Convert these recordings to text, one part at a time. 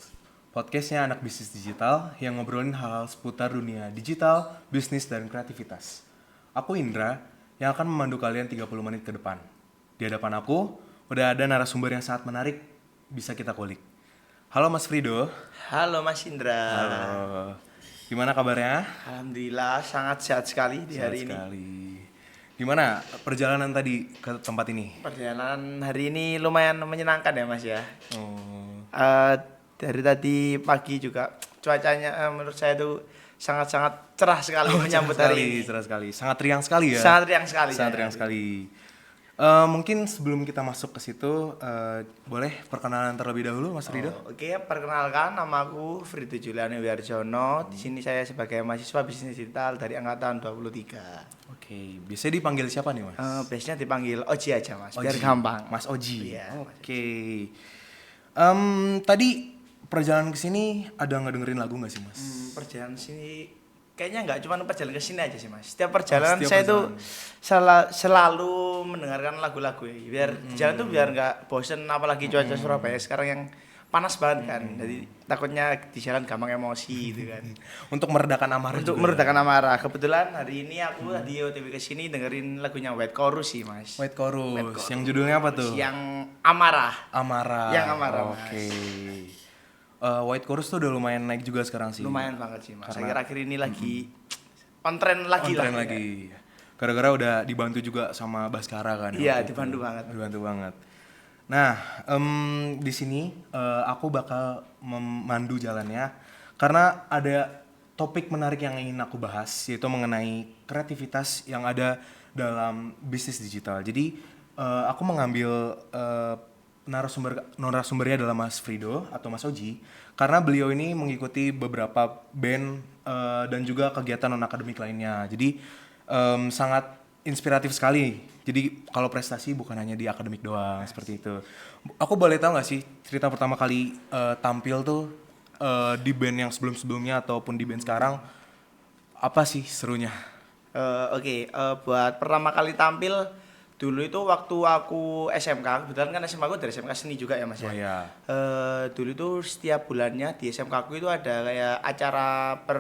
Talks, podcastnya anak bisnis digital yang ngobrolin hal-hal seputar dunia digital, bisnis, dan kreativitas. Aku Indra, yang akan memandu kalian 30 menit ke depan. Di hadapan aku, udah ada narasumber yang sangat menarik, bisa kita kulik. Halo Mas Frido. Halo Mas Indra. Halo. Gimana kabarnya? Alhamdulillah sangat sehat sekali di hari ini. Gimana perjalanan tadi ke tempat ini? Perjalanan hari ini lumayan menyenangkan ya Mas ya. Oh, Dari tadi pagi juga cuacanya menurut saya itu sangat-sangat cerah sekali menyambut hari ini. cerah sekali. Sangat riang sekali ya. Sangat riang sekali. Sangat riang sekali. Mungkin sebelum kita masuk ke situ, boleh perkenalan terlebih dahulu, Mas Rido? Oke, perkenalkan nama aku Frido Juliani Wiarjono. Di sini saya sebagai mahasiswa bisnis digital dari angkatan 23. Oke, biasanya dipanggil siapa nih, Mas? Biasanya dipanggil Oji aja Mas, biar Oji. gampang. Mas Oji. Iya. Oke. Tadi perjalanan ke sini ada ngedengerin lagu nggak sih, Mas? Perjalanan sini kayaknya nggak cuma perjalanan ke sini aja sih Mas. Setiap perjalanan setiap saya perjalanan. tuh selalu mendengarkan lagu-lagu ya. Biar di jalan tuh biar nggak bosen, apalagi cuaca Surabaya sekarang yang panas banget kan. Jadi takutnya di jalan gampang emosi gitu kan. Untuk meredakan amarah Untuk juga. meredakan amarah. Kebetulan hari ini aku tadi OTW ke sini dengerin lagunya White Chorus sih Mas. White Chorus. Chorus. Yang judulnya apa tuh? Yang Amarah. Amarah. Yang Amarah, Mas. Oke. White Chorus tuh udah lumayan naik juga sekarang sih. Lumayan banget sih Mas. Karena- Akhir-akhir ini lagi on trend lagi On lah. trend lagi. Gara-gara udah dibantu juga sama Baskara kan. Iya, waktu itu. dibantu banget. Dibantu banget. Nah, di sini aku bakal memandu jalannya karena ada topik menarik yang ingin aku bahas, yaitu mengenai kreativitas yang ada dalam bisnis digital. Jadi aku mengambil narasumbernya adalah Mas Frido atau Mas Oji karena beliau ini mengikuti beberapa band dan juga kegiatan non akademik lainnya. Jadi sangat inspiratif sekali. Jadi kalau prestasi bukan hanya di akademik doang seperti itu. Aku boleh tahu nggak sih cerita pertama kali tampil tuh di band yang sebelum-sebelumnya ataupun di band sekarang apa sih serunya? Oke, buat pertama kali tampil dulu itu waktu aku SMK, kebetulan kan SMK aku dari SMK seni juga ya Mas ya. Oh ya. Dulu itu setiap bulannya di SMK aku itu ada kayak acara per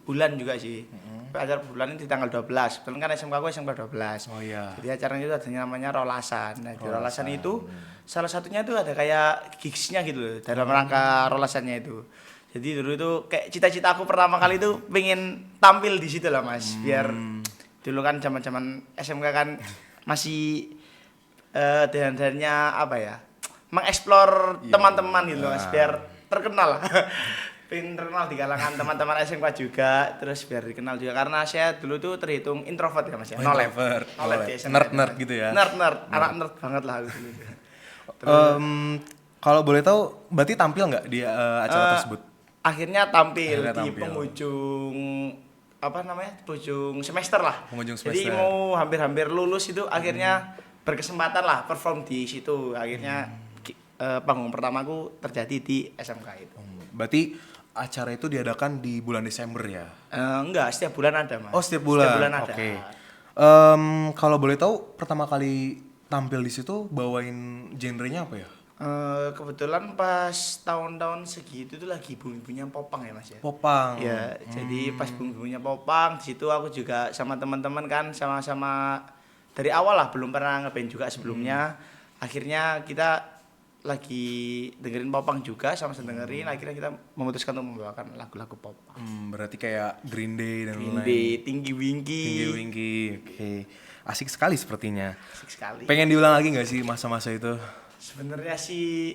bulan juga sih. Acara per bulan ini di tanggal 12. Kebetulan kan SMK aku SMK 12. Oh iya. Jadi acaranya itu ada namanya Rolasan. Nah, di Rolasan. Rolasan itu salah satunya itu ada kayak gigs-nya gitu loh dalam rangka Rolasannya itu. Jadi dulu itu kayak cita-cita aku pertama kali itu pengen tampil di situ lah Mas. Biar dulu kan zaman-zaman SMK kan masih dan-dannya apa ya? Mengeksplor teman-teman gitu loh Mas, biar terkenal lah. Pengen terkenal di kalangan teman-teman SMK juga, terus biar dikenal juga karena saya dulu tuh terhitung introvert ya Mas ya. No lab. Introvert. No lab di SMK. Nerd gitu ya. Nerd, anak nerd banget lah aku dulu. Kalau boleh tahu berarti tampil nggak di acara tersebut? Akhirnya tampil Akhirnya di tampil. penghujung apa namanya? Penghujung semester lah. Penghujung Jadi semester. mau hampir-hampir lulus itu akhirnya berkesempatan lah perform di situ. Akhirnya panggung pertamaku terjadi di SMK itu. Berarti acara itu diadakan di bulan Desember ya? Enggak, setiap bulan ada Mas. Oh setiap bulan. Setiap bulan ada. Oke. Kalau boleh tahu pertama kali tampil di situ bawain genrenya apa ya? Kebetulan pas tahun-tahun segitu tuh lagi bumbunya popang ya Mas ya. Popang. Ya, jadi pas bumbunya popang di situ aku juga sama teman-teman kan sama-sama dari awal lah belum pernah ngeband juga sebelumnya. Akhirnya kita lagi dengerin popang juga sama-sama dengerin, akhirnya kita memutuskan untuk membawakan lagu-lagu popang. Berarti kayak Green Day dan Green lain-lain. Day, Tinggi Winky. Tinggi Winky. Oke. Asik sekali sepertinya. Asik sekali. Pengen diulang lagi nggak sih masa-masa itu? Sebenarnya sih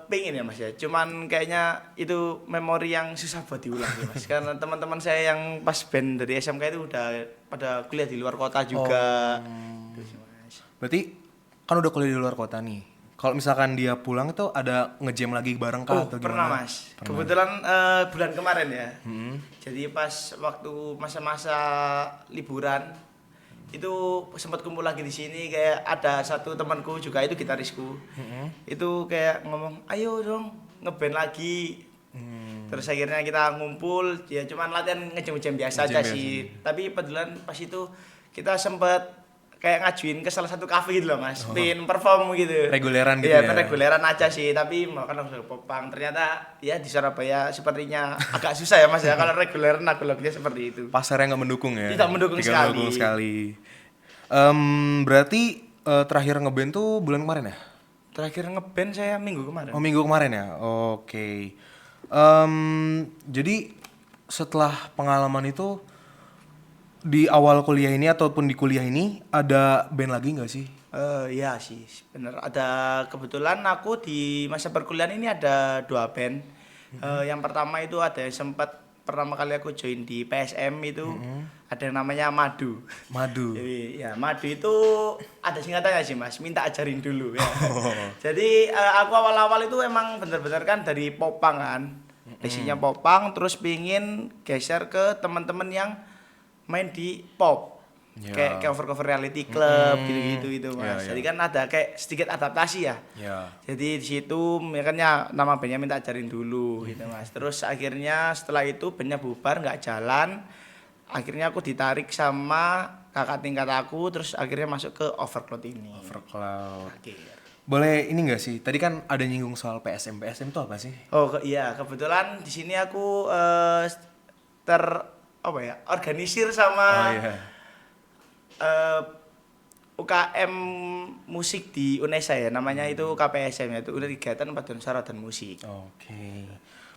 pengen ya Mas ya, cuman kayaknya itu memori yang susah buat diulang ya Mas. Karena teman-teman saya yang pas band dari SMK itu udah pada kuliah di luar kota juga. Gitu sih, Mas. Berarti kan udah kuliah di luar kota nih. Kalau misalkan dia pulang itu ada ngejam lagi bareng kah atau Pernah gimana? Mas. Kebetulan bulan kemarin ya. Jadi pas waktu masa-masa liburan itu sempat kumpul lagi di sini, kayak ada satu temanku juga itu gitarisku. Itu kayak ngomong, "Ayo dong ngeband lagi." Terus akhirnya kita ngumpul, ya cuman latihan ngejam-ngejam biasa aja Ngejam sih. Tapi kebetulan pas itu kita sempat kayak ngajuin ke salah satu kafe gitu loh Mas, pengen perform gitu. Reguleran gitu Iya, ya? reguleran aja sih, tapi mau kan langsung popang. Ternyata ya di Surabaya sepertinya agak susah ya Mas ya, kalau reguleran lagu-lagunya seperti itu. Pasarnya nggak mendukung ya? Tidak mendukung Tidak sekali. mendukung sekali. Berarti terakhir ngeband tuh bulan kemarin ya? Terakhir ngeband saya minggu kemarin. Oh minggu kemarin ya? Oke. Jadi setelah pengalaman itu di awal kuliah ini ataupun di kuliah ini ada band lagi nggak sih? Iya sih, bener. Ada kebetulan aku di masa perkuliahan ini ada 2 band. Yang pertama itu ada yang sempat pertama kali aku join di PSM itu ada yang namanya Madu. Madu. Jadi ya Madu itu ada singkatannya sih Mas, minta ajarin dulu ya. Jadi aku awal-awal itu emang bener-bener kan dari popang kan, basicnya popang, terus pingin geser ke teman-teman yang main di pop. Ya. Kayak cover-cover reality club gitu-gitu itu Mas. Ya. Jadi kan ada kayak sedikit adaptasi ya. Ya. Jadi di situ makanya nama bandnya minta ajarin dulu gitu Mas. Terus akhirnya setelah itu bandnya bubar nggak jalan. Akhirnya aku ditarik sama kakak tingkat aku, terus akhirnya masuk ke Overcloud ini. Overcloud. Akhir. Boleh ini nggak sih? Tadi kan ada nyinggung soal PSM. PSM itu apa sih? Iya kebetulan di sini aku organisir sama UKM musik di UNESA ya, namanya itu KPSM, yaitu Unit Kegiatan Paduan Suara dan Musik. Oke.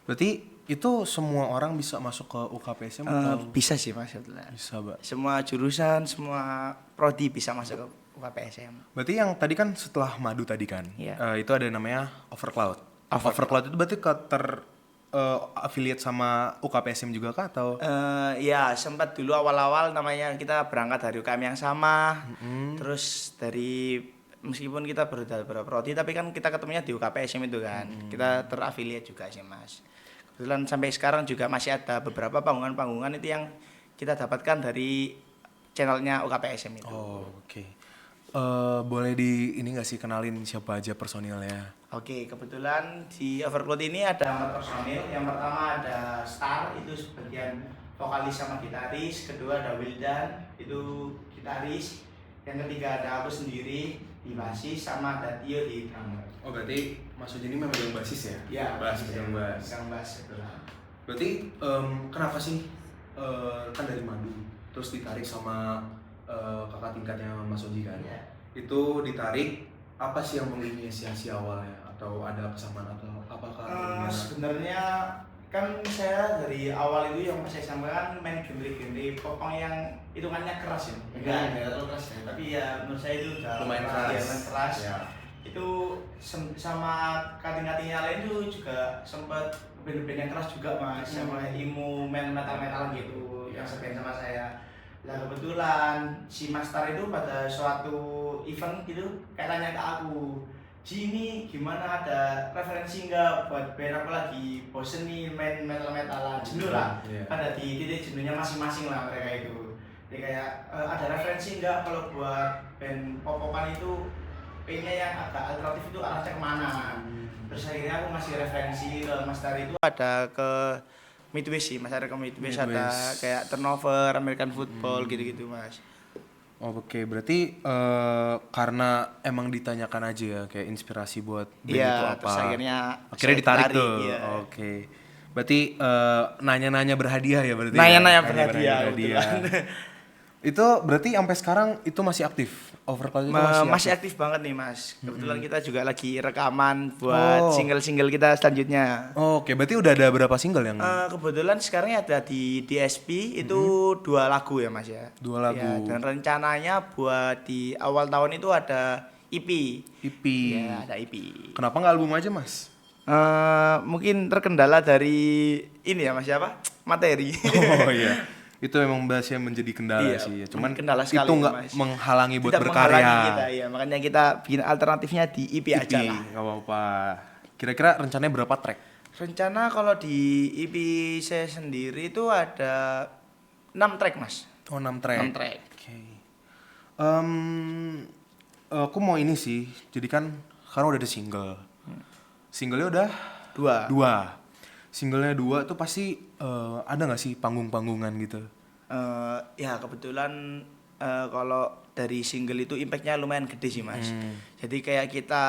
Berarti itu semua orang bisa masuk ke UKPSM atau Bisa sih Mas sebetulnya. bisa, Mbak? Semua jurusan, semua prodi bisa masuk ke UKPSM. Berarti yang tadi kan setelah Madu tadi kan, Iya. itu ada namanya Overcloud. Overcloud itu berarti affiliate sama UKPSM juga kah atau? Ya sempat dulu awal-awal namanya kita berangkat dari UKM yang sama, terus dari meskipun kita beberapa prodi tapi kan kita ketemunya di UKPSM itu kan, kita terafiliat juga sih Mas. Kebetulan sampai sekarang juga masih ada beberapa panggungan-panggungan itu yang kita dapatkan dari channelnya UKPSM itu. Oh, oke. Boleh ini nggak sih kenalin siapa aja personilnya? Oke, kebetulan di Overcloud ini ada 4 personil. Yang pertama ada Star, itu sebagian vokalis sama gitaris. Kedua ada Wildan, itu gitaris. Yang ketiga ada aku sendiri di basis, sama ada Tio di drummer. Oh, berarti Mas Uji ini memang yang basis ya? Iya, bass, yang bass. Yang bass betul. Berarti kenapa sih kan dari Madu terus ditarik sama kakak tingkatnya Mas Uji kan? Iya. Itu ditarik apa sih yang menginisiasi awalnya atau ada kesamaan atau apakah Sebenarnya kan saya dari awal itu yang saya sampaikan main genre-genre popang yang hitungannya keras ya. Enggak terlalu keras ya, tapi ya menurut saya itu udah lumayan keras. Ya. Itu sama kating-katingnya lain itu juga sempat band-band yang keras juga Mas, sama emo metal-metalan gitu yang seband sama saya. Nah kebetulan si Master itu pada suatu event gitu kayak tanya ke aku, Ji ini gimana, ada referensi nggak buat band aku lagi bosen nih main metal-metalan, jenuh lah. Ada di titik jenuhnya masing-masing lah mereka itu. Jadi kayak ada referensi nggak kalau buat band pop-popan itu pengennya yang agak alternatif itu arahnya kemana. Terus akhirnya aku ngasih referensi ke Master itu ada ke Midwest sih, Mas, ada ke Midwest, ada kayak Turnover, American Football gitu-gitu Mas. Oh, oke, berarti karena emang ditanyakan aja ya kayak inspirasi buat band itu apa. Terus akhirnya ditarik tuh. Iya. Oke. Berarti nanya-nanya berhadiah ya berarti. Nanya-nanya ya? berhadiah. Itu berarti sampai sekarang itu masih aktif. Overcloud itu masih aktif banget nih Mas. Kebetulan kita juga lagi rekaman buat single-single kita selanjutnya. Oke, berarti udah ada berapa single yang? Kebetulan sekarang ada di DSP itu 2 lagu ya Mas ya. 2 lagu. Ya, dan rencananya buat di awal tahun itu ada EP. EP. Ya, ada EP. Kenapa nggak album aja Mas? Mungkin terkendala dari ini ya Mas apa? Materi. Oh iya. Itu memang bahasnya menjadi kendala sih. Cuman kendala sekali itu nggak menghalangi buat tidak berkarya. Menghalangi kita, ya. Makanya kita bikin alternatifnya di EP aja lah. Nggak apa-apa. Kira-kira rencananya berapa track? Rencana kalau di EP saya sendiri itu ada 6 track Mas. Oh 6 track. 6 track. Oke. Aku mau ini sih. Jadi kan sekarang udah ada single. Singlenya udah 2. Singlenya 2 tuh pasti ada nggak sih panggung-panggungan gitu? Ya kebetulan kalau dari single itu impactnya lumayan gede sih mas. Jadi kayak kita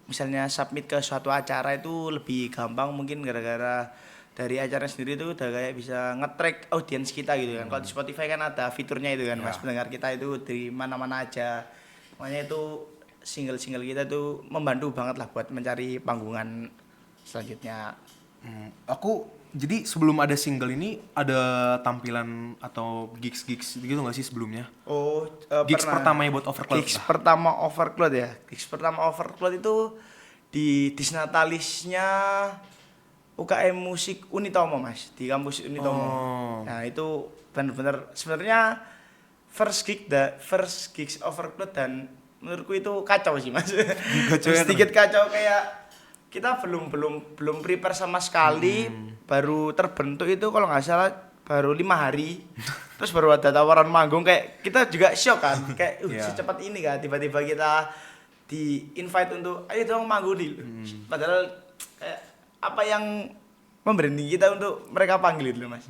misalnya submit ke suatu acara itu lebih gampang mungkin gara-gara dari acara sendiri itu udah kayak bisa nge-track audiens kita gitu kan. Kalau di Spotify kan ada fiturnya itu kan mas, pendengar kita itu dari mana-mana aja. Makanya itu single-single kita tuh membantu banget lah buat mencari panggungan selanjutnya. Aku jadi sebelum ada single ini ada tampilan atau gigs gitu nggak sih sebelumnya? Oh, Gigs pernah. pertamanya buat Overcloud. Gigs pertama Overcloud ya. Gigs pertama Overcloud itu di Disnatalisnya UKM Musik Unitomo mas, di kampus Unitomo. Oh. Nah itu benar-benar sebenarnya first gigs Overcloud dan menurutku itu kacau sih mas. Kacau ya, Sedikit kacau kayak kita belum prepare sama sekali, baru terbentuk itu kalau nggak salah baru 5 hari. Terus baru ada tawaran manggung, kayak kita juga shock kan, kayak secepat ini kan tiba-tiba kita di invite untuk ayo dong manggung di. Padahal kayak apa yang memberani kita untuk mereka panggil itu mas.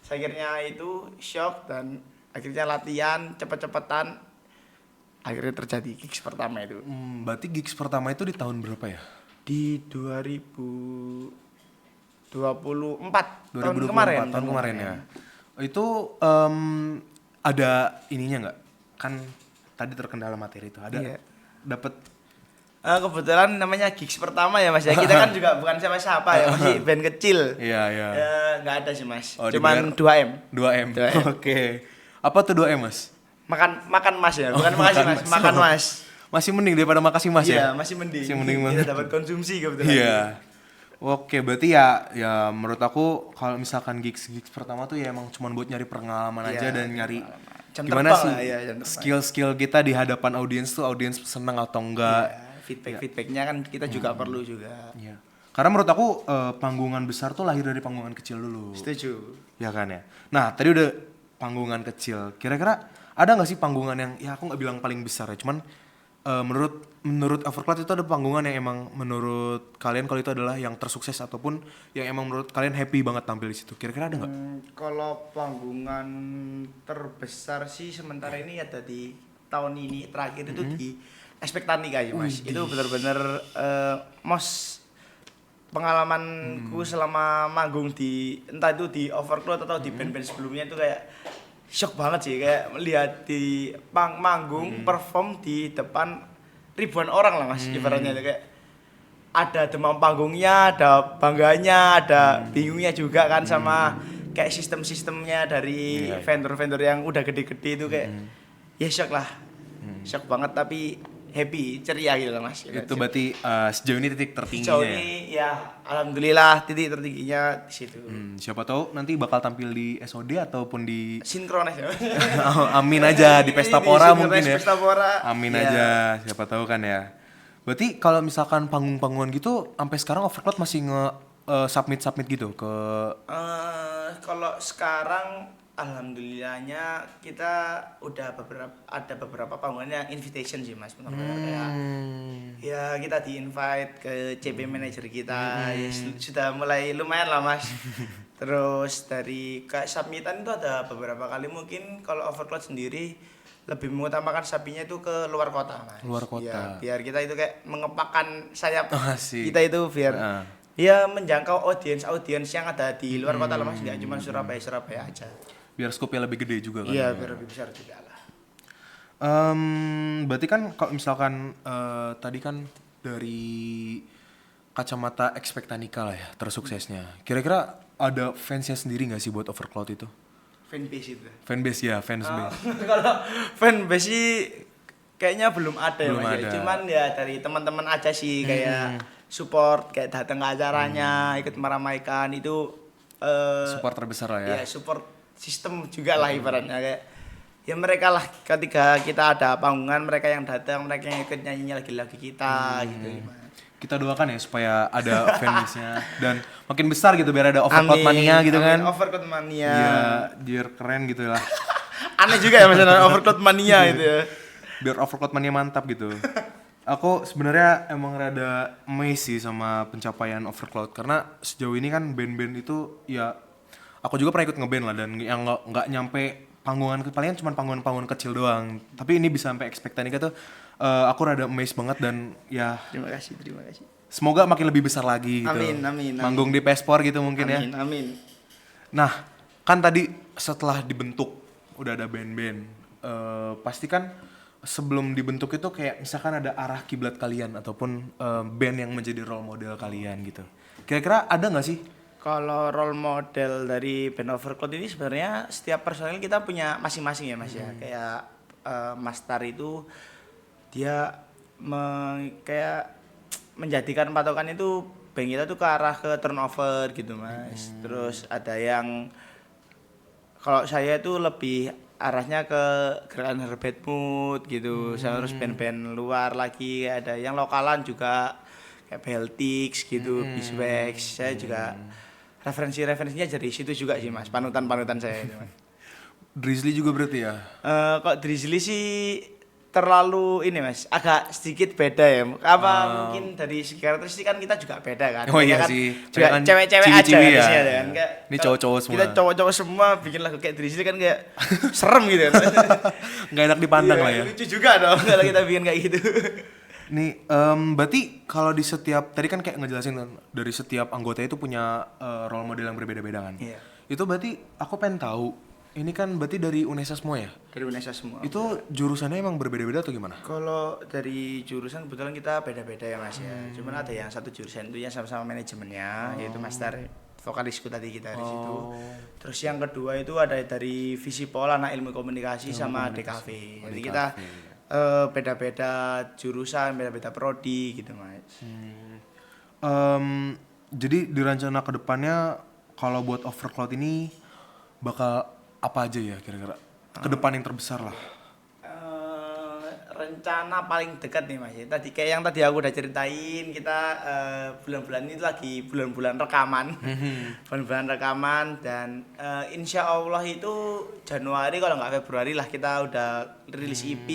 Akhirnya itu shock dan akhirnya latihan cepet-cepetan, akhirnya terjadi gigs pertama itu. Berarti gigs pertama itu di tahun berapa ya? Di 2024 tahun 2024, kemarin. tahun kemarin ya. Itu ada ininya nggak? Kan tadi terkendala materi itu. Ada Iya. dapat Kebetulan namanya gigs pertama ya mas ya. Kita kan juga bukan siapa-siapa ya, masih band kecil. Iya, iya. Ya, nggak ada sih mas. Oh, Cuman dibayar 2M. 2M. 2M. Oke. Apa tuh 2M, Mas? Makan mas ya, bukan Oh, makasih makan mas, mas. makan mas. Masih mending daripada makasih Mas Iya, ya? masih mending. Masih mending Kita banget. dapat konsumsi kebetulan. Iya. Oke, berarti ya menurut aku kalau misalkan gigs pertama tuh ya emang cuma buat nyari pengalaman Iya, aja dan nyari Jam gimana terbang sih lah, ya, jam terbang. skill-skill kita di hadapan audiens tuh audiens seneng atau enggak. Iya, feedbacknya kan kita juga perlu juga. Iya. Karena menurut aku panggungan besar tuh lahir dari panggungan kecil dulu. Setuju. Ya kan ya. Nah, tadi udah panggungan kecil. Kira-kira ada nggak sih panggungan yang ya aku nggak bilang paling besar ya, cuman menurut Overcloud itu ada panggungan yang emang menurut kalian kalau itu adalah yang tersukses ataupun yang emang menurut kalian happy banget tampil di situ. Kira-kira ada nggak? Kalau panggungan terbesar sih sementara ini ada di tahun ini terakhir itu di Expectanica ya mas. Itu benar-benar most pengalamanku selama manggung di entah itu di Overcloud atau di band-band sebelumnya itu kayak shock banget sih, kayak melihat di manggung perform di depan ribuan orang lah mas, ibaratnya itu kayak ada demam panggungnya, ada bangganya, ada bingungnya juga kan sama kayak sistem-sistemnya dari vendor-vendor yang udah gede-gede itu kayak ya shock lah, shock banget tapi happy, ceria gitu lah mas. Itu berarti sejauh ini titik tertingginya Sejauh ya? ini ya alhamdulillah titik tertingginya di situ. Siapa tahu nanti bakal tampil di SOD ataupun di Sinkronis ya. Amin aja di Pesta Pora mungkin ya. Pesta Pora. Amin Ya. aja, siapa tahu kan ya. Berarti kalau misalkan panggung-panggungan gitu sampai sekarang Overcloud masih submit gitu ke Kalau sekarang alhamdulillahnya kita udah ada beberapa panggungan yang invitation sih mas, benar-benar kayak ya kita di invite ke CP manager kita, ya sudah mulai lumayan lah mas. Terus dari kayak submitan itu ada beberapa kali, mungkin kalau Overcloud sendiri lebih mengutamakan sapinya itu ke luar kota mas. Luar kota. Ya, biar kita itu kayak mengepakkan sayap Asik. kita itu biar ya menjangkau audiens yang ada di luar kota lah mas, nggak cuma Surabaya aja. biar skopnya lebih gede juga kan. Iya, biar lebih besar juga lah. Berarti kan kalau misalkan tadi kan dari kacamata Expectanica lah ya tersuksesnya. Kira-kira ada fansnya sendiri nggak sih buat Overcloud itu? Fanbase itu. Fanbase ya, fansbase. Kalau fanbase sih kayaknya belum ada Belum ya mas. ada. Cuman ya dari teman-teman aja sih kayak support, kayak datang ke acaranya, ikut meramaikan itu Support terbesar lah ya. ya support sistem juga lah ibaratnya, kayak ya mereka lah ketika kita ada panggungan, mereka yang datang, mereka yang ikut nyanyinya lagi-lagi kita gitu. Kita doakan ya supaya ada fanbase-nya dan makin besar gitu biar ada Overcloud Mania gitu kan. Overcloud Mania. Iya, biar keren gitu lah. Aneh juga ya misalnya Overcloud Mania itu ya. Biar Overcloud Mania mantap gitu. Aku sebenarnya emang rada amazed sih sama pencapaian Overcloud karena sejauh ini kan band-band itu ya aku juga pernah ikut ngeband lah dan yang nggak nyampe palingan cuma panggungan kecil doang. Tapi ini bisa sampai Expectanica tuh aku rada amazed banget dan ya Terima kasih, terima kasih. semoga makin lebih besar lagi gitu. Amin, amin, amin. Manggung di Pespor gitu mungkin ya. Amin, amin. Nah, kan tadi setelah dibentuk udah ada band-band. Pasti kan sebelum dibentuk itu kayak misalkan ada arah kiblat kalian ataupun band yang menjadi role model kalian gitu. Kira-kira ada nggak sih? Kalau role model dari band Overcloud ini sebenarnya setiap personil kita punya masing-masing ya Mas ya. Kayak Mas Tar itu dia kayak menjadikan patokan itu band kita tuh ke arah ke turnover gitu Mas. Terus ada yang kalau saya itu lebih arahnya ke gerakan Herbert Mood gitu. Saya harus band-band luar lagi, ada yang lokalan juga kayak Beltix gitu, Beeswax. Saya juga referensinya dari situ juga sih Mas, panutan saya itu Mas. Drizzly juga berarti ya? Kok Drizzly sih terlalu ini Mas, agak sedikit beda ya. Apa mungkin dari segi karakteristik kan kita juga beda kan. Oh iya kan sih. juga Kan cewek-cewek aja ciwi-ciwi kan ya. di sini ada kan. Kayak Ini kalau cowok-cowok semua. Kita cowok-cowok semua bikin lagu kayak Drizzly kan kayak serem gitu kan. Nggak enak dipandang Iya, lah ya. Lucu juga dong kalau kita bikin kayak gitu. Nih, berarti kalau di setiap tadi kan kayak ngejelasin kan dari setiap anggota itu punya role model yang berbeda-beda kan. Iya. Itu berarti aku pengen tahu. Ini kan berarti dari UNESA semua ya? Dari Indonesia semua. Itu jurusannya emang berbeda-beda atau gimana? Kalau dari jurusan kebetulan kita beda-beda ya Mas ya. Cuman ada yang satu jurusan itu yang sama-sama manajemennya, yaitu Master vokalisku tadi kita di situ. Terus yang kedua itu ada dari Visipol anak ilmu komunikasi sama DKV. Jadi kita beda-beda jurusan, beda-beda prodi gitu Mas. Jadi di rencana kedepannya kalau buat Overcloud ini bakal apa aja ya kira-kira? Kedepan yang terbesar lah. Rencana paling dekat nih Mas. Tadi kayak yang tadi aku udah ceritain, kita bulan-bulan ini lagi bulan-bulan rekaman. Bulan-bulan rekaman dan insya Allah itu Januari kalau nggak Februari lah kita udah rilis EP.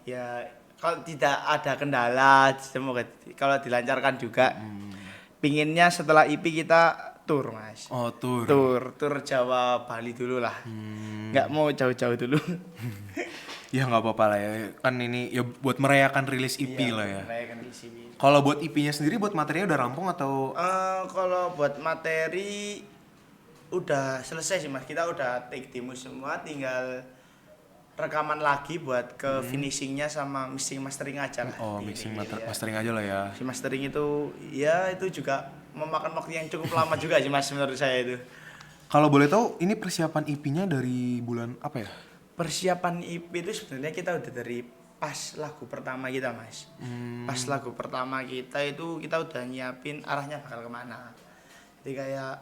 Ya kalau tidak ada kendala, semoga kalau dilancarkan juga. Pinginnya setelah EP kita tour Mas. Oh, tour. Tour Jawa Bali dulu lah. Nggak mau jauh-jauh dulu. Ya nggak apa-apa lah ya. Kan ini ya buat merayakan rilis EP Iya, lah ya. merayakan rilis EP. Kalau buat EP-nya sendiri buat materinya udah rampung atau Kalau buat materi udah selesai sih Mas. Kita udah take demo semua, tinggal rekaman lagi buat ke finishingnya sama mixing mastering aja lah. oh mixing mastering aja lah ya. Si mastering itu ya itu juga memakan waktu yang cukup lama juga sih Mas menurut saya itu. Kalau boleh tahu ini persiapan EP-nya dari bulan apa ya? Persiapan EP itu sebenarnya kita udah dari pas lagu pertama kita Mas. Pas lagu pertama kita itu kita udah nyiapin arahnya bakal kemana. Jadi kayak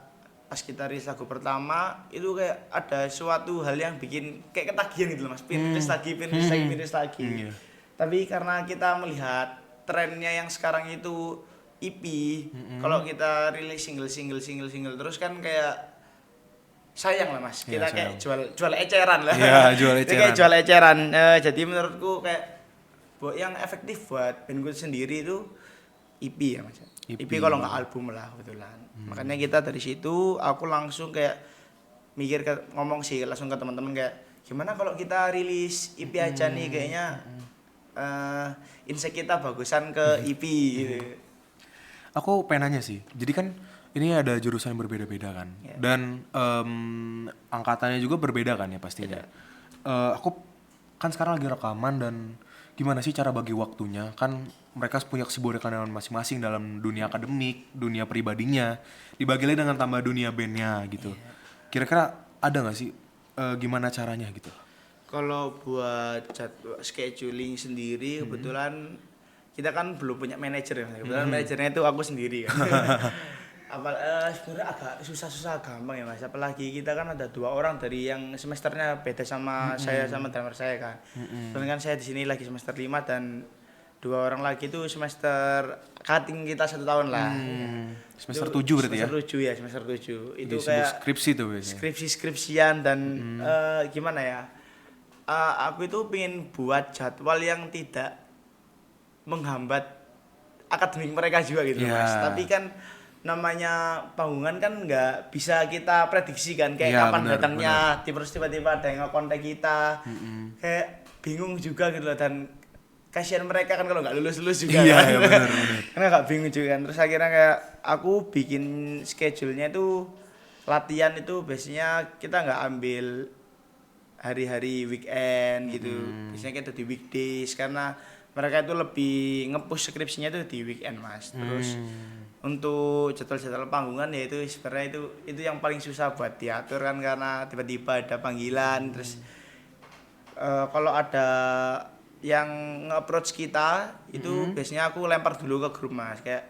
pas kita rilis lagu pertama itu kayak ada suatu hal yang bikin kayak ketagihan gitu loh Mas. Rilis lagi. Iya. Tapi karena kita melihat trennya yang sekarang itu EP, kalau kita rilis single terus kan kayak sayang lah Mas. Kita kayak jual eceran lah. Iya, jual Kita eceran. kayak jual eceran. Jadi menurutku kayak buat yang efektif buat band gue sendiri itu EP ya Mas. EP kalau nggak album lah kebetulan. Makanya kita dari situ aku langsung kayak mikir ngomong sih langsung ke teman-teman kayak gimana kalau kita rilis EP aja nih kayaknya insight kita bagusan ke EP gitu. Aku pengen nanya sih. Jadi kan ini ada jurusan yang berbeda-beda kan. Yeah. Dan angkatannya juga berbeda kan ya pastinya. Aku kan sekarang lagi rekaman dan gimana sih cara bagi waktunya? Kan mereka punya kesibukan masing-masing dalam dunia akademik, dunia pribadinya. Dibagi lagi dengan tambah dunia bandnya gitu. Kira-kira ada nggak sih gimana caranya gitu? Kalau buat scheduling sendiri kebetulan kita kan belum punya manajer ya. Kebetulan manajernya itu aku sendiri kan. Sebenarnya agak susah gampang ya Mas. Apalagi kita kan ada 2 orang dari yang semesternya beda sama saya sama drummer saya kan. Soalnya kan saya di sini lagi semester 5 dan 2 orang lagi itu semester cutting kita 1 tahun lah. Semester 7 berarti ya? Semester 7 ya, semester 7. Itu Disebut kayak skripsi tuh biasanya. skripsian dan gimana ya? Aku itu pengen buat jadwal yang tidak menghambat akademik mereka juga gitu Mas. Tapi kan namanya panggungan kan nggak bisa kita prediksi kan kayak Iya, kapan bener, datangnya terus tiba-tiba ada yang nge-kontak kita kayak bingung juga gitu loh dan kasihan mereka kan kalau nggak lulus juga Iya, kan iya, bener. karena nggak bingung juga kan terus akhirnya kayak aku bikin schedule-nya itu latihan itu biasanya kita nggak ambil hari-hari weekend gitu biasanya kita di weekdays karena mereka itu lebih nge-push skripsinya itu di weekend mas terus untuk jadwal-jadwal panggungan ya itu sebenarnya itu yang paling susah buat diatur kan karena tiba-tiba ada panggilan terus kalau ada yang nge-approach kita itu biasanya aku lempar dulu ke grup mas kayak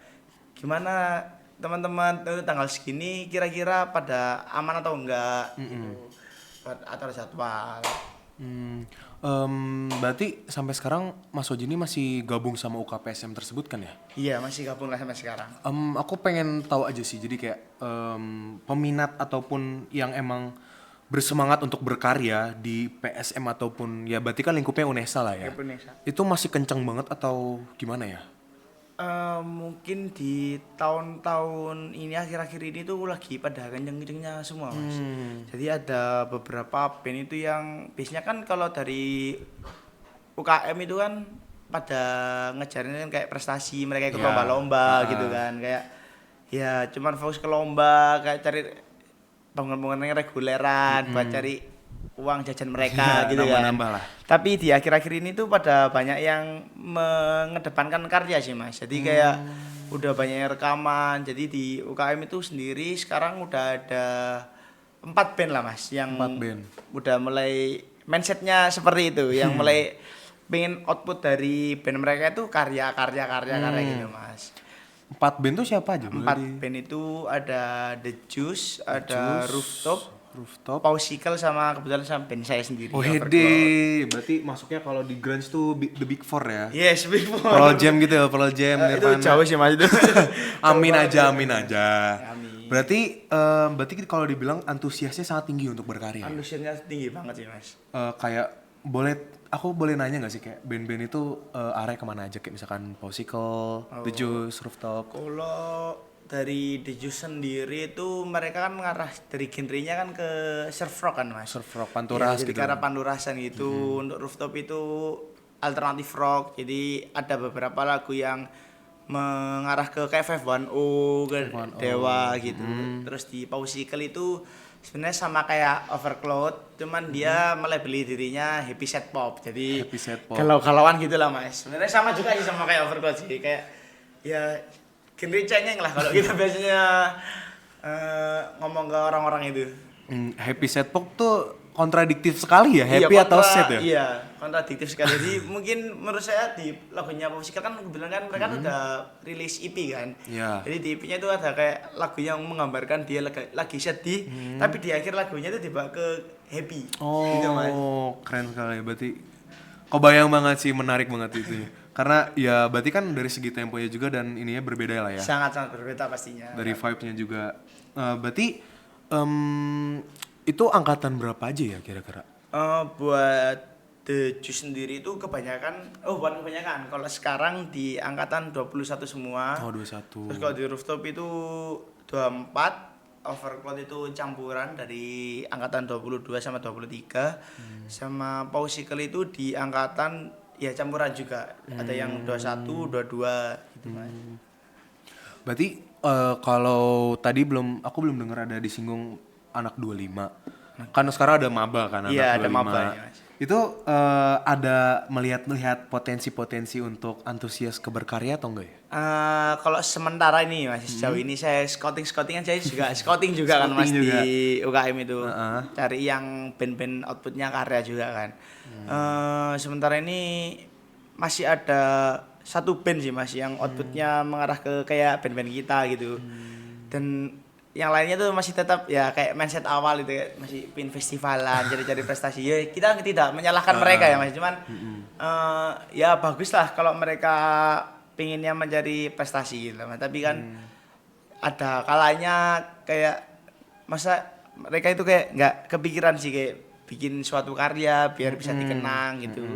gimana teman-teman tanggal segini kira-kira pada aman atau enggak gitu buat atur jadwal. Berarti sampai sekarang Mas Oji ini masih gabung sama UKPSM tersebut kan ya? Iya masih gabung lah sampai sekarang. Aku pengen tahu aja sih, jadi kayak peminat ataupun yang emang bersemangat untuk berkarya di PSM ataupun ya berarti kan lingkupnya UNESA lah ya. Indonesia. Itu masih kenceng banget atau gimana ya? Mungkin di tahun-tahun ini akhir-akhir ini tuh lagi pada kenceng-kencengnya semua mas. Jadi ada beberapa band itu yang biasanya kan kalau dari UKM itu kan pada ngejarin kan kayak prestasi mereka ikut Ya. lomba-lomba gitu kan kayak ya cuman fokus ke lomba kayak cari bangunan-bangunan yang reguleran buat cari uang jajan mereka Ya, gitu kan. nambah-nambah lah. Tapi di akhir-akhir ini tuh pada banyak yang mengedepankan karya sih mas. Jadi kayak udah banyak yang rekaman. Jadi di UKM itu sendiri sekarang udah ada 4 band lah mas. Yang 4 band. udah mulai mindsetnya seperti itu. Yang mulai pengen output dari band mereka itu karya gitu mas. 4 band tuh siapa aja? Boleh 4 di- band itu ada The Juice, ada Rooftop. Pausical sama kebetulan sama band saya sendiri. Oh Overclock. hede, berarti masuknya kalau di grunge tuh the big four ya? Yes, Big Four. Pearl Jam gitu ya, Pearl Jam, Itu Nirvana. jauh sih mas itu. Amin aja, amin aja. Amin. Berarti kalau dibilang antusiasnya sangat tinggi untuk berkarya. Antusiasnya tinggi banget sih mas. Kayak aku boleh nanya nggak sih kayak band-band itu arah kemana aja kayak misalkan Popsicle, The Juice, Rooftop. Kalau dari The Juice sendiri itu mereka kan mengarah dari genrenya kan ke surf rock kan mas. Surf rock, panturas Jadi gitu. ke arah pandurasan gitu. Untuk Rooftop itu alternatif rock. Jadi ada beberapa lagu yang mengarah ke kayak 510 ke Dewa gitu. Terus di Pausical itu sebenarnya sama kayak Overcloud, cuman dia melabeli dirinya happy set pop. Jadi Happy Sad Pop. galau-galauan gitu lah mas. Sebenarnya sama juga sih sama kayak Overcloud sih kayak ya genre cengeng lah kalau kita biasanya ngomong ke orang-orang itu. Happy Sad Pop tuh kontradiktif sekali ya, happy Iya, atau sad ya? Iya, kontradiktif sekali. Jadi mungkin menurut saya di lagunya Popsicle kan kebetulan kan mereka tuh udah rilis EP kan. Iya. Jadi di EP-nya itu ada kayak lagu yang menggambarkan dia lagi sedih, tapi di akhir lagunya itu dibawa ke happy. Gitu, Mas. Oh, keren sekali. Berarti kebayang banget sih, menarik banget itu. Karena ya berarti kan dari segi temponya juga dan ininya berbeda lah ya. Sangat-sangat berbeda pastinya. Dari vibe-nya juga. Berarti itu angkatan berapa aja ya kira-kira? Buat The Juice sendiri itu kebanyakan, bukan kebanyakan. Kalau sekarang di angkatan 21 semua. Oh, 21. Terus kalau di Rooftop itu 24, Overcloud itu campuran dari angkatan 22 sama 23. Sama Pausicle itu di angkatan ya campuran juga. Ada yang 21, 22 gitu Mas. Berarti kalau tadi aku belum dengar ada disinggung anak 25. Kan sekarang ada maba kan anak 25. Iya, ada maba ya, Mas. Itu ada melihat potensi-potensi untuk antusias ke berkarya atau enggak ya? Kalau sementara ini Mas, sejauh ini saya scouting-scoutingan saya juga scouting juga kan Mas Scouting juga. di UKM itu. Cari yang band-band outputnya karya juga kan. Sementara ini masih ada satu band sih Mas yang outputnya mengarah ke kayak band-band kita gitu. Dan yang lainnya tuh masih tetap ya kayak mindset awal itu ya, masih pin festivalan cari-cari prestasi ya kita tidak menyalahkan mereka ya Mas cuman ya bagus lah kalau mereka pinginnya mencari prestasi gitu Mas. Tapi kan ada kalanya kayak masa mereka itu kayak nggak kepikiran sih kayak bikin suatu karya biar bisa dikenang gitu.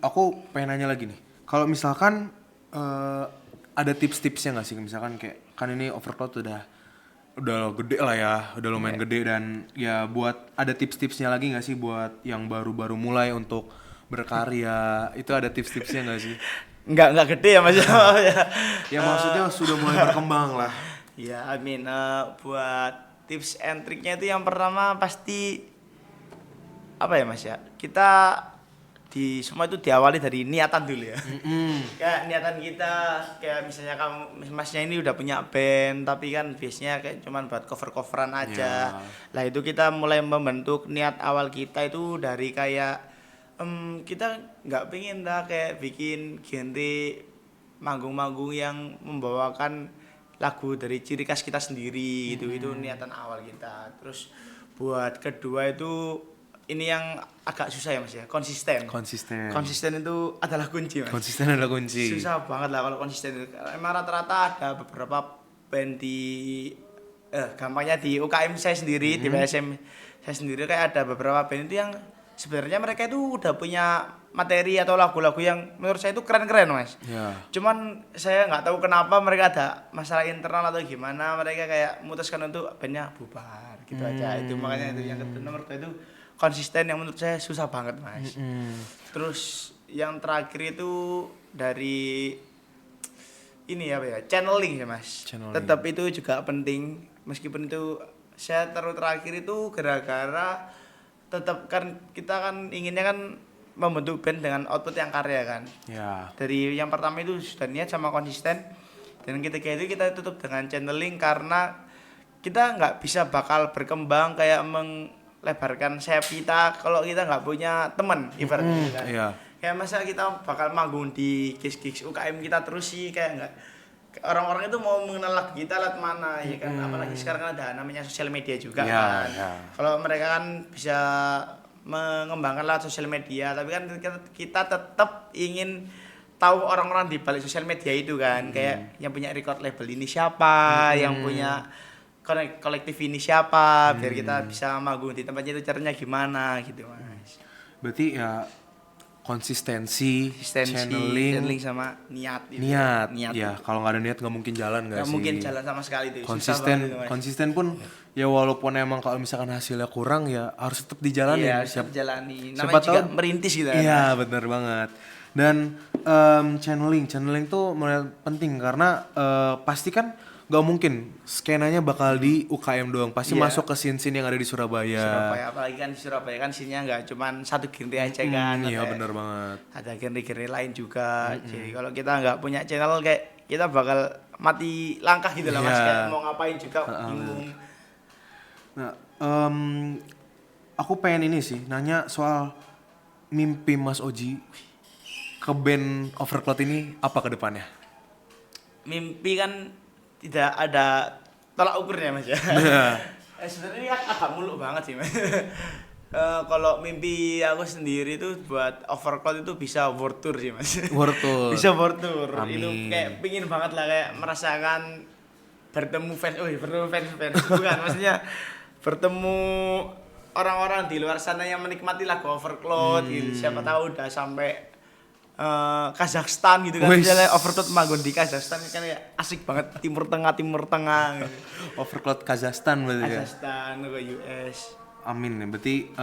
Aku pengen nanya lagi nih. Kalau misalkan ada tips-tipsnya nggak sih? Misalkan kayak kan ini Overcloud udah gede lah ya, udah lumayan gede, dan ya buat ada tips-tipsnya lagi nggak sih buat yang baru-baru mulai untuk berkarya, itu ada tips-tipsnya nggak sih? Nggak gede ya Mas. Ya maksudnya sudah mulai berkembang lah. Ya, buat tips and triknya itu yang pertama pasti apa ya Mas ya? Kita di semua itu diawali dari niatan dulu ya. Kayak niatan kita, kayak misalnya kamu Masnya ini udah punya band tapi kan biasanya kayak cuman buat cover-coveran aja. Lah itu kita mulai membentuk niat awal kita itu dari kayak kita nggak pengen kayak bikin genre manggung-manggung yang membawakan lagu dari ciri khas kita sendiri gitu. Itu niatan awal kita. Terus buat kedua itu ini yang agak susah ya Mas ya, konsisten itu adalah kunci Mas. Konsisten adalah kunci. Susah banget lah kalau konsisten. Emang rata-rata ada beberapa band gampangnya di UKM saya sendiri, di PSM saya sendiri kayak ada beberapa band itu yang sebenarnya mereka itu udah punya materi atau lagu-lagu yang menurut saya itu keren-keren Mas. Cuman saya nggak tahu kenapa mereka ada masalah internal atau gimana, mereka kayak memutuskan untuk bandnya bubar gitu aja. Itu makanya itu yang nomor 2 itu konsisten yang menurut saya susah banget Mas. Terus yang terakhir itu dari ini apa ya, channeling ya Mas. Tetap itu juga penting, meskipun itu saya taruh terakhir itu gara-gara tetap kan kita kan inginnya kan membentuk band dengan output yang karya kan. Dari yang pertama itu sudah niat sama konsisten, dan ketiga itu kita tutup dengan channeling karena kita nggak bisa bakal berkembang kayak lebarkan sayap kita kalau kita nggak punya teman ibaratnya kan. Kayak masa kita bakal manggung di gigs UKM kita terus sih, kayak nggak, orang-orang itu mau mengenal lagu kita lewat mana ya kan. Apalagi sekarang kan ada namanya sosial media juga kan. Kalau mereka kan bisa mengembangkan lewat sosial media, tapi kan kita tetap ingin tahu orang-orang di balik sosial media itu kan. Kayak yang punya record label ini siapa, yang punya kolektif ini siapa, biar kita bisa manggung di tempatnya itu caranya gimana gitu Mas. Berarti ya konsistensi, channeling sama niat. Ya kalau nggak ada niat nggak mungkin jalan nggak sih? Nggak mungkin jalan sama sekali itu. Konsisten pun ya walaupun emang kalau misalkan hasilnya kurang ya harus tetap dijalani. Iya, harus dijalani. Namanya juga merintis gitu. Iya benar banget. Dan channeling tuh penting karena pasti kan gak mungkin skenanya bakal di UKM doang, pasti masuk ke scene-scene yang ada di Surabaya. Apalagi kan di Surabaya kan scene-nya nggak cuman satu genre aja kan. Iya benar banget. Ada genre-genre lain juga. Jadi kalau kita nggak punya channel kayak kita bakal mati langkah gitu lah Mas, kayak mau ngapain juga bingung. Nah, aku pengen ini sih nanya soal mimpi Mas Oji ke band Overcloud ini apa ke depannya? Mimpi kan tidak ada tolak ukurnya Mas ya. Sebenarnya ini agak muluk banget sih Mas. Kalau mimpi aku sendiri itu buat Overcloud itu bisa world tour sih Mas. World tour. Bisa world tour. Amin. Itu kayak pingin banget lah kayak merasakan bertemu fans. Bukan, maksudnya bertemu orang-orang di luar sana yang menikmati lagu Overcloud gitu. Siapa tahu udah sampai Kazakhstan gitu kan. Misalnya Overcloud manggung di Kazakhstan kan ya asik banget, Timur Tengah gitu. Overcloud Kazakhstan berarti ya. Kazakhstan ke US. Amin ya, berarti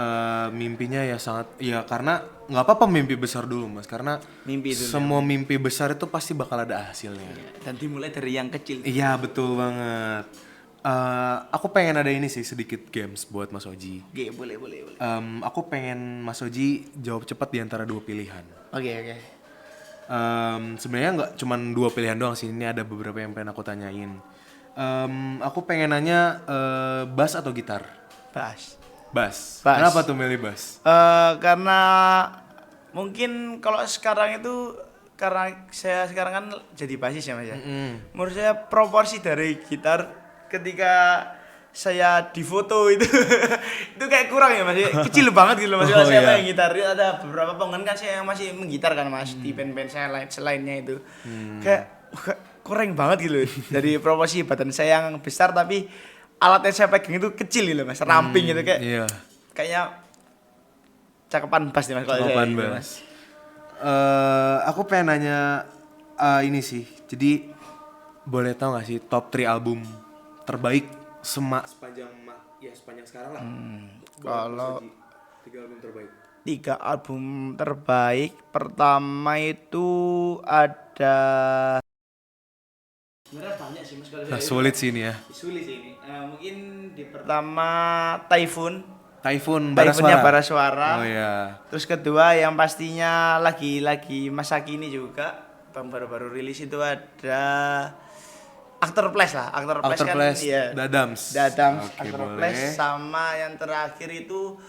mimpinya ya sangat ya, karena nggak apa-apa mimpi besar dulu Mas, karena semua mimpi besar itu pasti bakal ada hasilnya. Dan dimulai dari yang kecil. Iya betul banget. Aku pengen ada ini sih, sedikit games buat Mas Oji. Boleh. Aku pengen Mas Oji jawab cepat di antara dua pilihan. Oke. Sebenarnya nggak cuma dua pilihan doang sih, ini ada beberapa yang pengen aku tanyain. Aku pengen nanya bass atau gitar? Bass. Kenapa tuh milih bass? Karena mungkin kalau sekarang itu karena saya sekarang kan jadi bassis ya Mas ya. Menurut saya proporsi dari gitar ketika saya di foto itu itu kayak kurang ya Mas, kecil banget gitu Mas. Saya main gitar, ada beberapa panggung kan saya yang masih menggitar kan Mas, di band-band saya selainnya itu kayak kurang banget gitu dari proporsi badan saya yang besar tapi alat yang saya pegang itu kecil gitu Mas, ramping gitu kayak kayaknya cakepan bass nih Mas kalau saya gitu, Mas. Aku pengen nanya ini sih, jadi boleh tahu nggak sih top 3 album terbaik sepanjang sekarang lah. Kalau 3 album terbaik. 3 album terbaik, pertama itu ada sebenarnya banyak sih mas kalau Nah, sulit sih ini ya. sulit sih ini. Mungkin di pertama Typhoon Typhoonnya Typhoonnya Barasuara. Oh iya. Terus kedua yang pastinya lagi masa kini juga bang baru-baru rilis itu ada Aktor Place lah, Aktor Place Outer kan Place, iya. Dadams. Oke, Aktor boleh. Place sama yang terakhir itu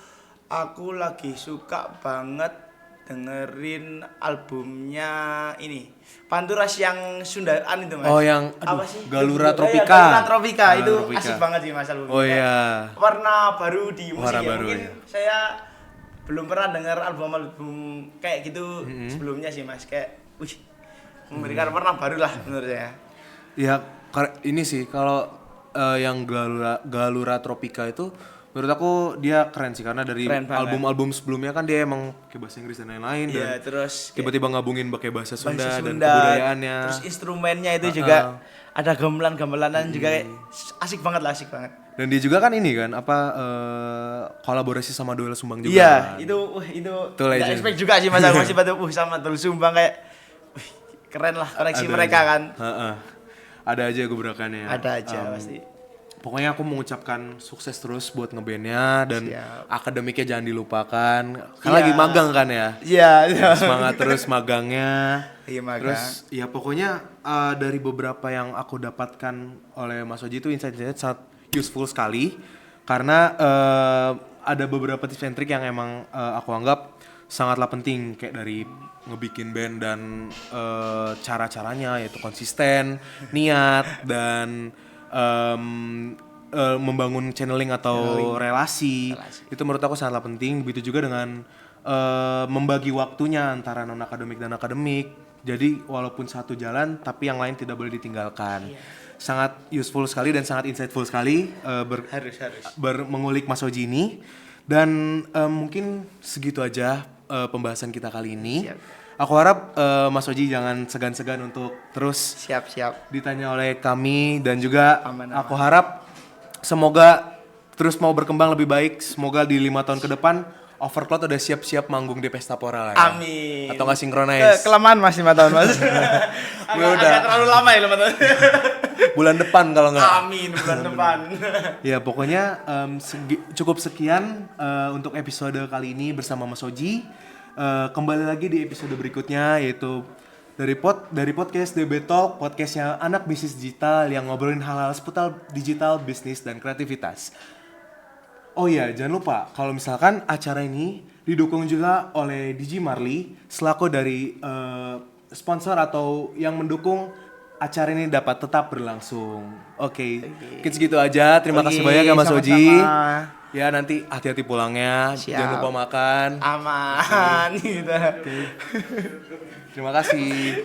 aku lagi suka banget dengerin albumnya ini Panturas yang Sundaan itu mas. Oh yang apa sih? Galura Iya, Tropika. Galura Tropika itu Tropika. asik banget sih mas albumnya. Oh iya. Warna baru di musik Warna ya. baru, Mungkin ya. saya belum pernah dengar album-album kayak gitu sebelumnya sih mas. Kayak memberikan warna baru lah menurut saya. Ya ini sih kalau yang Galura Tropika itu menurut aku dia keren sih karena dari Keren banget. album-album sebelumnya kan dia emang pakai bahasa Inggris dan lain-lain dan Iya, terus tiba-tiba gabungin pakai bahasa Sunda, bahasa dan Sunda, kebudayaannya. terus instrumennya itu juga ada gamelan-gamelanan juga kayak asik banget lah, asik banget. Dan dia juga kan ini kan apa kolaborasi sama Doel Sumbang juga. Iya, kan. itu Itu nggak legend. expect juga sih mas aku masih pada sama Doel Sumbang kayak keren lah koneksi Ada mereka aja. kan. Heeh. Ada aja gebrakannya. Ada aja pasti. Pokoknya aku mengucapkan sukses terus buat ngebandnya dan Siap. akademiknya jangan dilupakan. Kan Iya. lagi magang kan ya. Iya, Semangat terus magangnya. Iya, magang. Terus ya pokoknya dari beberapa yang aku dapatkan oleh Mas Oji itu insight-insight sangat useful sekali karena ada beberapa tips and trick yang emang aku anggap sangatlah penting kayak dari ngebikin band dan cara-caranya yaitu konsisten, niat dan membangun channeling atau relasi. Itu menurut aku sangatlah penting. Begitu juga dengan membagi waktunya antara non akademik dan akademik. Jadi walaupun satu jalan tapi yang lain tidak boleh ditinggalkan. Sangat useful sekali dan sangat insightful sekali harus. mengulik Mas Oji ini. Dan mungkin segitu aja pembahasan kita kali ini. Siap. Aku harap Mas Oji jangan segan-segan untuk terus Siap. ditanya oleh kami dan juga Aman. aku harap semoga terus mau berkembang lebih baik. Semoga di 5 tahun ke depan Overcloud udah siap-siap manggung di Pesta Pora lah ya. Amin. Atau nggak synchronize. Kelamaan mas 5 tahun mas. agak terlalu lama ya 5 tahun. Bulan depan kalau nggak. Amin bulan depan. Ya pokoknya cukup sekian untuk episode kali ini bersama Mas Oji. Kembali lagi di episode berikutnya yaitu dari podcast DB Talk, podcastnya anak bisnis digital yang ngobrolin hal-hal seputar digital, bisnis dan kreativitas. Oh iya, jangan lupa kalau misalkan acara ini didukung juga oleh Digi Marley selaku dari sponsor atau yang mendukung acara ini dapat tetap berlangsung. Oke. Mungkin segitu aja. Terima kasih banyak ya Mas Oji. Ya nanti hati-hati pulangnya. Siap. Jangan lupa makan. Aman gitu. Terima kasih.